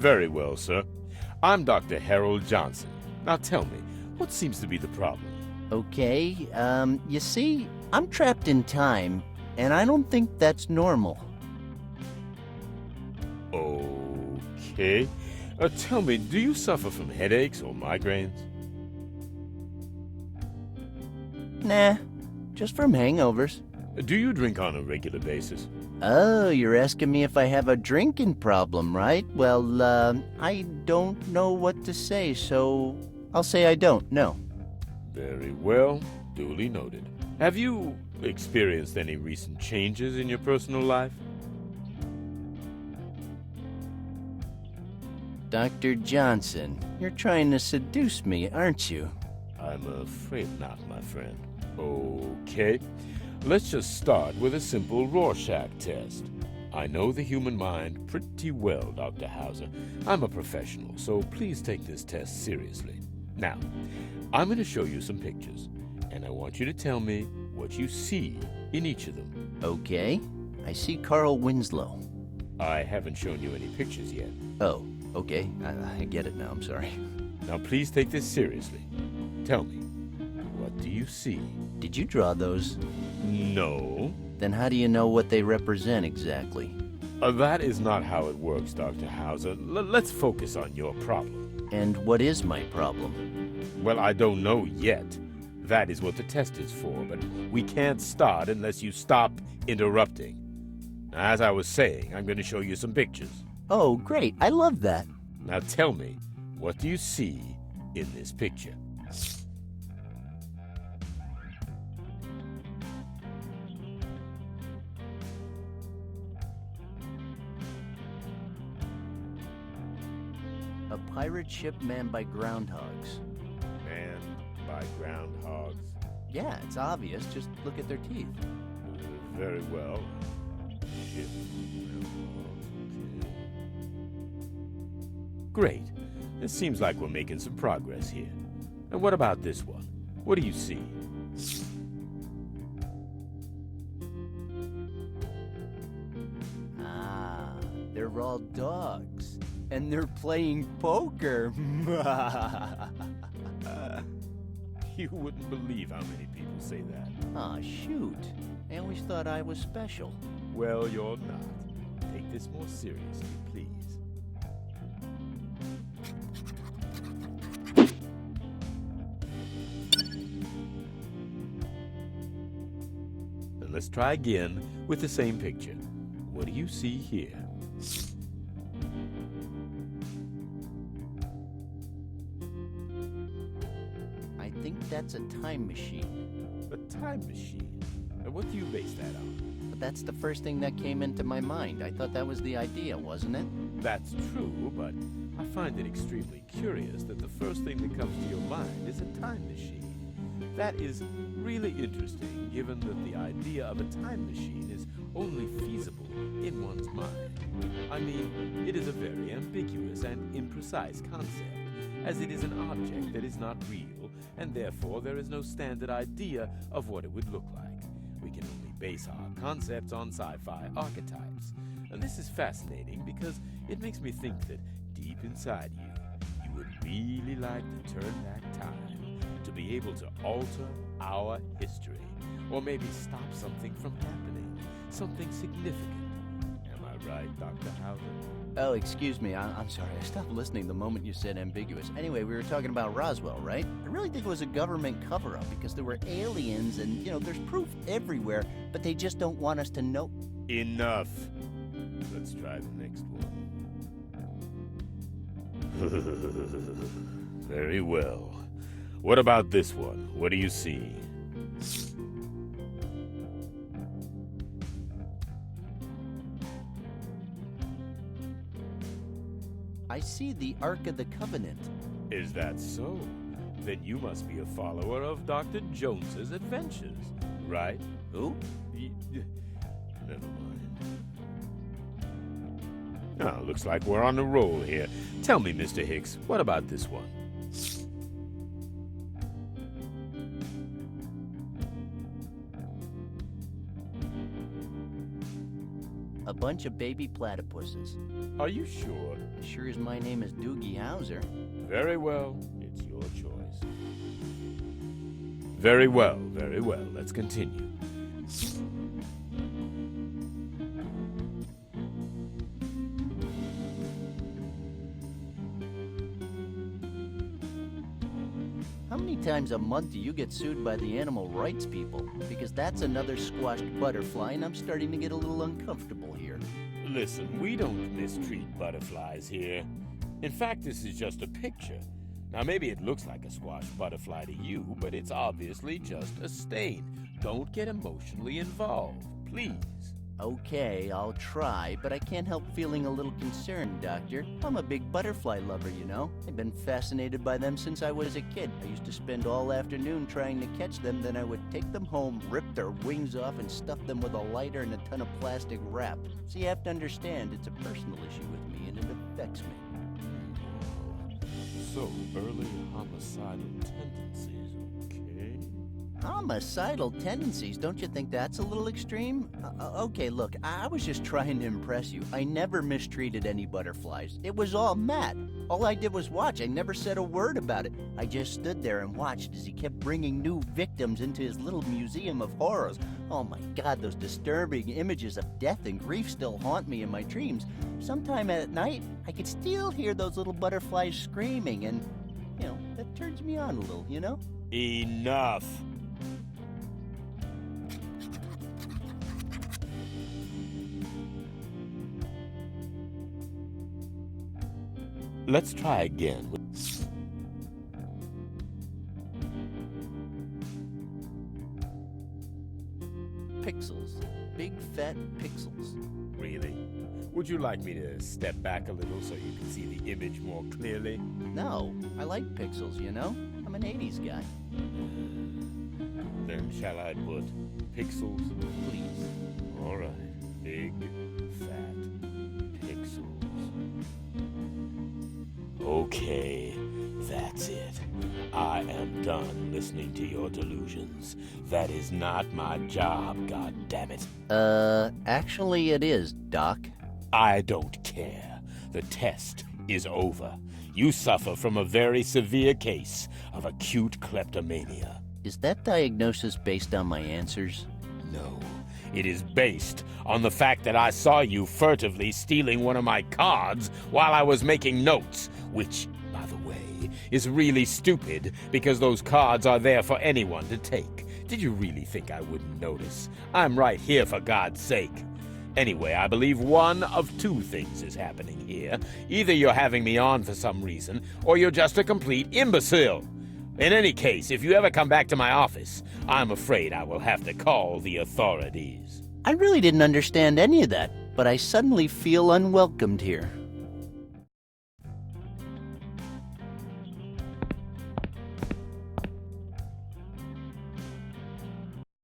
Very well, sir. I'm Dr. Harold Johnson. Now tell me, what seems to be the problem? Okay, you see, I'm trapped in time, and I don't think that's normal. Okay. Tell me, do you suffer from headaches or migraines? Nah, just from hangovers. Do you drink on a regular basis? Oh, you're asking me if I have a drinking problem, right? Well, I don't know what to say, so I'll say I don't, no. Very well, duly noted. Have you experienced any recent changes in your personal life? Dr. Johnson, you're trying to seduce me, aren't you? I'm afraid not, my friend. Okay. Let's just start with a simple Rorschach test. I know the human mind pretty well, Dr. Howser. I'm a professional, so please take this test seriously. Now, I'm going to show you some pictures, and I want you to tell me what you see in each of them. Okay, I see Carl Winslow. I haven't shown you any pictures yet. Oh, okay, I get it now, I'm sorry. Now please take this seriously. Tell me, what do you see? Did you draw those? No. Then how do you know what they represent exactly? That is not how it works, Dr. Howser. Let's focus on your problem. And what is my problem? Well, I don't know yet. That is what the test is for, but we can't start unless you stop interrupting. As I was saying, I'm going to show you some pictures. Oh, great. I love that. Now tell me, what do you see in this picture? A pirate ship manned by groundhogs. Manned by groundhogs? Yeah, it's obvious. Just look at their teeth. Very well. Ship. Great. It seems like we're making some progress here. And what about this one? What do you see? Ah, they're all dogs. And they're playing poker. You wouldn't believe how many people say that. Aw, shoot. I always thought I was special. Well, you're not. Take this more seriously, please. And let's try again with the same picture. What do you see here? I think that's a time machine. A time machine? And what do you base that on? But that's the first thing that came into my mind. I thought that was the idea, wasn't it? That's true, but I find it extremely curious that the first thing that comes to your mind is a time machine. That is really interesting, given that the idea of a time machine is only feasible in one's mind. I mean, it is a very ambiguous and imprecise concept, as it is an object that is not real, and therefore there is no standard idea of what it would look like. We can only base our concepts on sci-fi archetypes. And this is fascinating because it makes me think that deep inside you would really like to turn back time, to be able to alter our history, or maybe stop something from happening, something significant. Am I right, Dr. Howser? Oh, excuse me. I'm sorry. I stopped listening the moment you said ambiguous. Anyway, we were talking about Roswell, right? I really think it was a government cover-up because there were aliens and, there's proof everywhere, but they just don't want us to know. Enough. Let's try the next one. Very well. What about this one? What do you see? I see the Ark of the Covenant. Is that so? Then you must be a follower of Dr. Jones's adventures, right? Who? Never mind. Oh, looks like we're on a roll here. Tell me, Mr. Hicks, what about this one? A bunch of baby platypuses. Are you sure? Sure as my name is Doogie Howser. Very well. It's your choice. Very well, very well. Let's continue. How many times a month do you get sued by the animal rights people? Because that's another squashed butterfly, and I'm starting to get a little uncomfortable here. Listen, we don't mistreat butterflies here. In fact, this is just a picture. Now, maybe it looks like a squashed butterfly to you, but it's obviously just a stain. Don't get emotionally involved, please. Okay, I'll try, but I can't help feeling a little concerned, Doctor. I'm a big butterfly lover, you know. I've been fascinated by them since I was a kid. I used to spend all afternoon trying to catch them, then I would take them home, rip their wings off, and stuff them with a lighter and a ton of plastic wrap. So you have to understand, it's a personal issue with me, and it affects me. So, early homicidal tendencies, okay? Homicidal tendencies? Don't you think that's a little extreme? Okay, look, I was just trying to impress you. I never mistreated any butterflies. It was all Matt. All I did was watch. I never said a word about it. I just stood there and watched as he kept bringing new victims into his little museum of horrors. Oh my God, those disturbing images of death and grief still haunt me in my dreams. Sometime at night, I could still hear those little butterflies screaming, and, you know, that turns me on a little, you know? Enough! Let's try again. Pixels. Big fat pixels. Really? Would you like me to step back a little so you can see the image more clearly? No, I like pixels, you know? I'm an 80s guy. Then shall I put pixels? Please. All right. Big, fat pixels. Okay, that's it. I am done listening to your delusions. That is not my job, God damn it. Actually it is, Doc. I don't care. The test is over. You suffer from a very severe case of acute kleptomania. Is that diagnosis based on my answers? No, it is based on the fact that I saw you furtively stealing one of my cards while I was making notes, which, by the way, is really stupid because those cards are there for anyone to take. Did you really think I wouldn't notice? I'm right here, for God's sake. Anyway, I believe one of two things is happening here. Either you're having me on for some reason, or you're just a complete imbecile. In any case, if you ever come back to my office, I'm afraid I will have to call the authorities. I really didn't understand any of that, but I suddenly feel unwelcomed here.